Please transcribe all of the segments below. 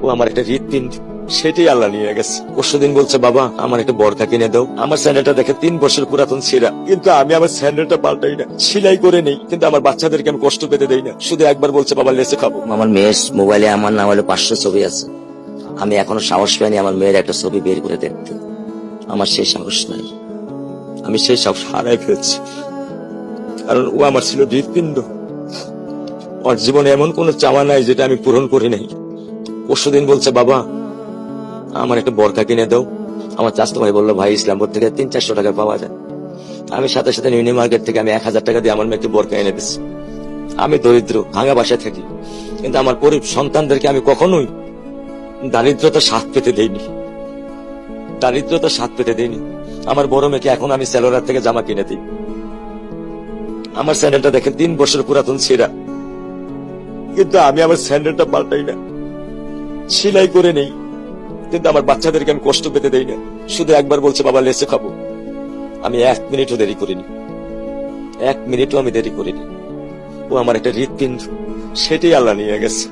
ও আমার একটা হৃৎপিণ্ড, সেটাই আল্লাহ নিয়ে গেছে। পরশুদিন বলছে, বাবা আমার একটা বরকা কিনে দাও। আমার স্যান্ডেলটা দেখে 3 বছর পুরাতন ছেঁড়া, কিন্তু আমি আমার স্যান্ডেলটা পাল্টাই না, সেলাই করে নেই, কিন্তু আমার বাচ্চাদেরকে আমি কষ্ট পেতে দেই না। শুধু একবার বলছে, বাবা লেসে খাবো। আমার মেয়ের মোবাইলে আমার নাম হলো 500 ছবি আছে। আমি এখনো সাহস পাইনি আমার মেয়ের একটা ছবি বের করে দেখতে। আমার সেই সাহস নাই। আমি সেই সব হারাই ফেলছি, কারণ ও আমার ছিল হৃৎপিণ্ড। ওর জীবনে এমন কোনো চাওয়া নাই যেটা আমি পূরণ করি নাই। পরশুদিন বলছে, বাবা আমার একটা বরকা কিনে দাও। আমার চাচতো ভাই বললো, ভাই ইসলামপুর থেকে 300-400 টাকা পাওয়া যায়। আমি সাথে সাথে নিউনি মার্কেট থেকে আমি 1000 টাকা দিয়ে আমার মেয়েকে বরকা এনে দিচ্ছি। আমি দরিদ্র, ভাঙা বাসায় থাকি, কিন্তু আমার সন্তানদেরকে আমি কখনোই দারিদ্রতা স্বাদ পেতে দেইনি। দারিদ্রতা স্বাদ পেতে দেইনি। আমার বড় মেয়েকে এখন আমি সেলোরার থেকে জামা কিনে দিই। আমার স্যান্ডেলটা দেখেন 3 বছর পুরাতন ছেঁড়া, কিন্তু আমি আমার স্যান্ডেলটা পাল্টাই না, সেলাই করে নেই, কিন্তু আমার বাচ্চাদেরকে আমি কষ্ট পেতে দেই না। শুধু একবার বলছে, বাবা লেসে খাবো। আমি 1 মিনিটও দেরি করিনি, 1 মিনিটও আমি দেরি করিনি। ও আমার একটা হৃৎপিণ্ড, সেটাই আল্লাহ নিয়ে গেছে।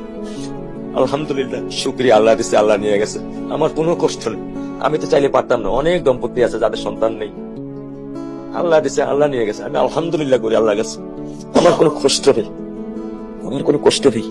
আলহামদুলিল্লাহ, শুকরিয়া, আল্লাহ দিছে, আল্লাহ নিয়ে গেছে। আমার কোনো কষ্ট নেই। আমি তো চাইলে পারতাম না, অনেক দম্পতি আছে যাদের সন্তান নেই। আল্লাহ দিছে, আল্লাহ নিয়ে গেছে। আমি আলহামদুলিল্লাহ করি আল্লাহ গেছে। আমার কোনো কষ্ট নেই, আমার কোনো কষ্ট নেই।